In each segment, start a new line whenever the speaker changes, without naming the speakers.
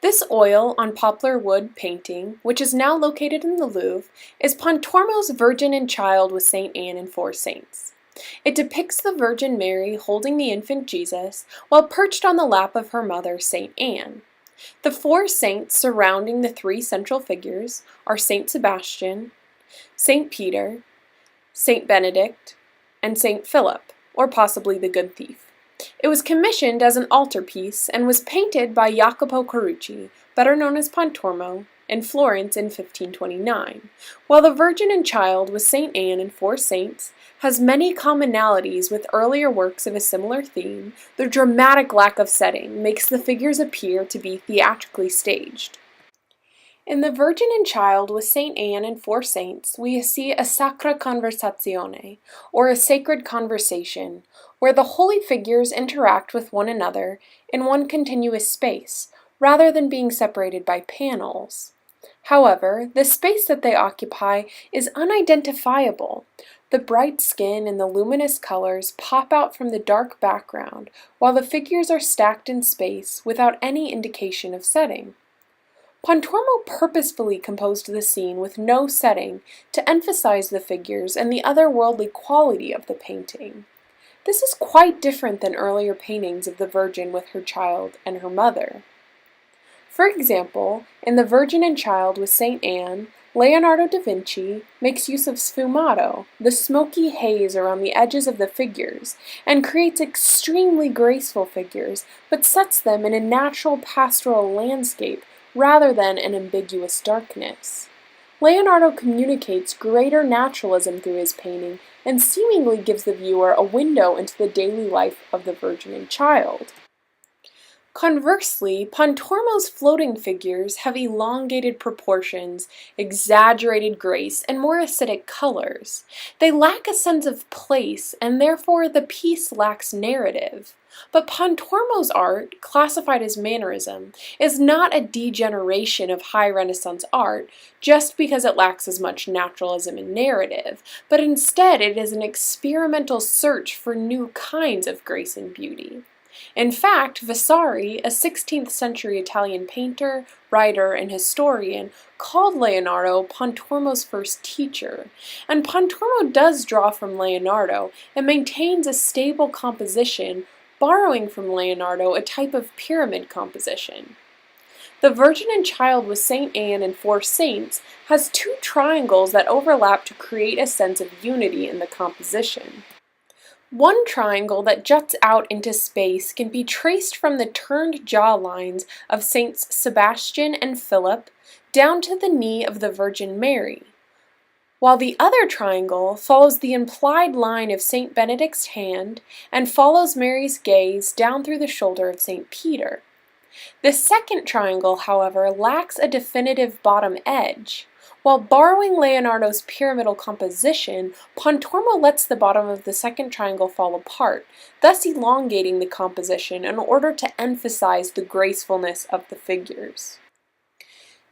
This oil on poplar wood painting, which is now located in the Louvre, is Pontormo's Virgin and Child with St. Anne and four saints. It depicts the Virgin Mary holding the infant Jesus while perched on the lap of her mother, St. Anne. The four saints surrounding the three central figures are St. Sebastian, St. Peter, St. Benedict, and St. Philip, or possibly the Good Thief. It was commissioned as an altarpiece and was painted by Jacopo Carucci, better known as Pontormo, in Florence in 1529, while the Virgin and Child with St. Anne and four saints has many commonalities with earlier works of a similar theme. The dramatic lack of setting makes the figures appear to be theatrically staged. In the Virgin and Child with St. Anne and four saints, we see a Sacra Conversazione, or a sacred conversation, where the holy figures interact with one another in one continuous space, rather than being separated by panels. However, the space that they occupy is unidentifiable. The bright skin and the luminous colors pop out from the dark background, while the figures are stacked in space without any indication of setting. Pontormo purposefully composed the scene with no setting to emphasize the figures and the otherworldly quality of the painting. This is quite different than earlier paintings of the Virgin with her child and her mother. For example, in the Virgin and Child with St. Anne, Leonardo da Vinci makes use of sfumato, the smoky haze around the edges of the figures, and creates extremely graceful figures, but sets them in a natural pastoral landscape rather than an ambiguous darkness. Leonardo communicates greater naturalism through his painting and seemingly gives the viewer a window into the daily life of the Virgin and Child. Conversely, Pontormo's floating figures have elongated proportions, exaggerated grace, and more acidic colors. They lack a sense of place, and therefore the piece lacks narrative. But Pontormo's art, classified as mannerism, is not a degeneration of high Renaissance art just because it lacks as much naturalism and narrative, but instead it is an experimental search for new kinds of grace and beauty. In fact, Vasari, a 16th century Italian painter, writer, and historian, called Leonardo Pontormo's first teacher, and Pontormo does draw from Leonardo and maintains a stable composition, borrowing from Leonardo a type of pyramid composition. The Virgin and Child with St. Anne and four saints has two triangles that overlap to create a sense of unity in the composition. One triangle that juts out into space can be traced from the turned jaw lines of Saints Sebastian and Philip down to the knee of the Virgin Mary, while the other triangle follows the implied line of St. Benedict's hand and follows Mary's gaze down through the shoulder of St. Peter. The second triangle, however, lacks a definitive bottom edge. While borrowing Leonardo's pyramidal composition, Pontormo lets the bottom of the second triangle fall apart, thus elongating the composition in order to emphasize the gracefulness of the figures.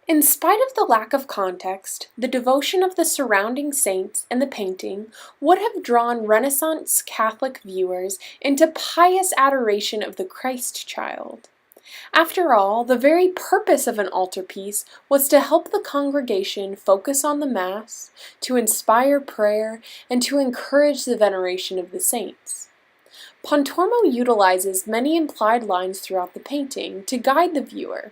In spite of the lack of context, the devotion of the surrounding saints and the painting would have drawn Renaissance Catholic viewers into pious adoration of the Christ child. After all, the very purpose of an altarpiece was to help the congregation focus on the Mass, to inspire prayer, and to encourage the veneration of the saints. Pontormo utilizes many implied lines throughout the painting to guide the viewer.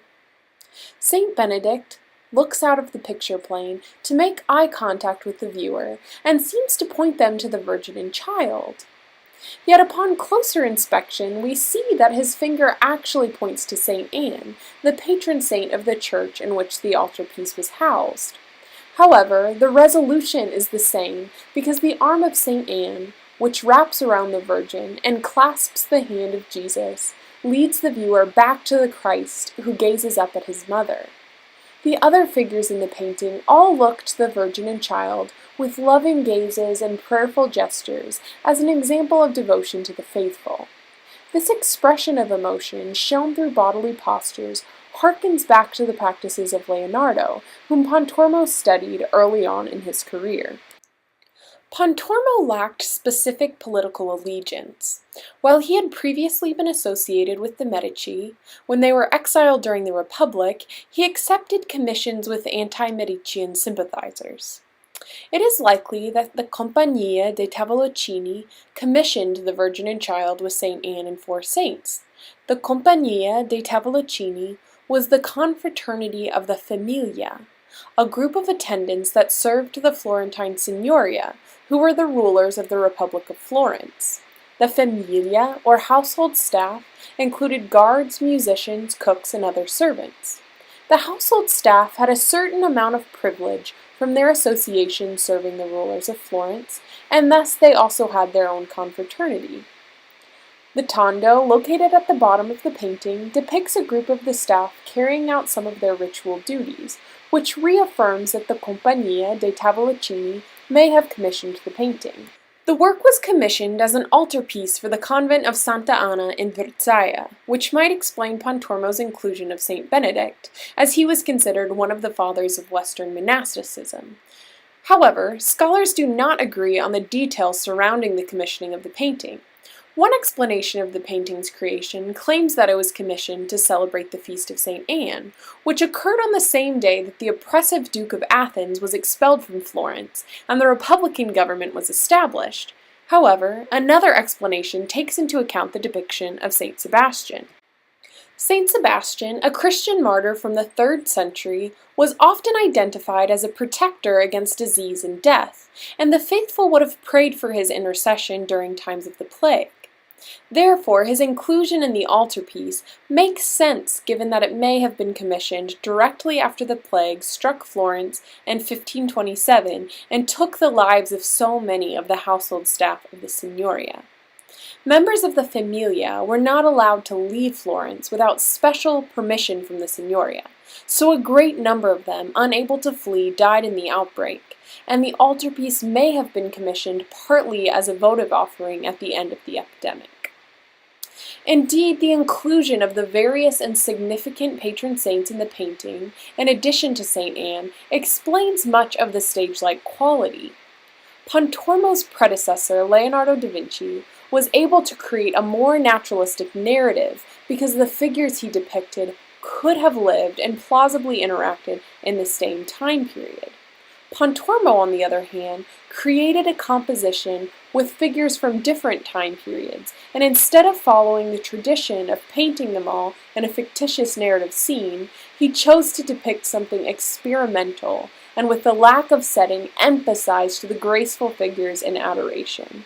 St. Benedict looks out of the picture plane to make eye contact with the viewer and seems to point them to the Virgin and Child. Yet upon closer inspection, we see that his finger actually points to St. Anne, the patron saint of the church in which the altarpiece was housed. However, the resolution is the same because the arm of St. Anne, which wraps around the Virgin and clasps the hand of Jesus, leads the viewer back to the Christ who gazes up at his mother. The other figures in the painting all look to the Virgin and Child with loving gazes and prayerful gestures as an example of devotion to the faithful. This expression of emotion, shown through bodily postures, harkens back to the practices of Leonardo, whom Pontormo studied early on in his career. Pontormo lacked specific political allegiance. While he had previously been associated with the Medici, when they were exiled during the Republic, he accepted commissions with anti-Medician sympathizers. It is likely that the Compagnia dei Tavoliccini commissioned the Virgin and Child with St. Anne and four saints. The Compagnia dei Tavoliccini was the confraternity of the Familia, a group of attendants that served the Florentine Signoria, who were the rulers of the Republic of Florence. The Familia, or household staff, included guards, musicians, cooks, and other servants. The household staff had a certain amount of privilege from their association serving the rulers of Florence, and thus they also had their own confraternity. The tondo, located at the bottom of the painting, depicts a group of the staff carrying out some of their ritual duties, which reaffirms that the Compagnia dei Tavoliccini may have commissioned the painting. The work was commissioned as an altarpiece for the convent of Santa Anna in Versailles, which might explain Pontormo's inclusion of Saint Benedict, as he was considered one of the fathers of Western monasticism. However, scholars do not agree on the details surrounding the commissioning of the painting. One explanation of the painting's creation claims that it was commissioned to celebrate the feast of St. Anne, which occurred on the same day that the oppressive Duke of Athens was expelled from Florence and the Republican government was established. However, another explanation takes into account the depiction of St. Sebastian. Saint Sebastian, a Christian martyr from the 3rd century, was often identified as a protector against disease and death, and the faithful would have prayed for his intercession during times of the plague. Therefore, his inclusion in the altarpiece makes sense given that it may have been commissioned directly after the plague struck Florence in 1527 and took the lives of so many of the household staff of the Signoria. Members of the Familia were not allowed to leave Florence without special permission from the Signoria, so a great number of them, unable to flee, died in the outbreak, and the altarpiece may have been commissioned partly as a votive offering at the end of the epidemic. Indeed, the inclusion of the various and significant patron saints in the painting, in addition to St. Anne, explains much of the stage-like quality. Pontormo's predecessor, Leonardo da Vinci, was able to create a more naturalistic narrative because the figures he depicted could have lived and plausibly interacted in the same time period. Pontormo, on the other hand, created a composition with figures from different time periods, and instead of following the tradition of painting them all in a fictitious narrative scene, he chose to depict something experimental, and with the lack of setting, emphasized the graceful figures in adoration.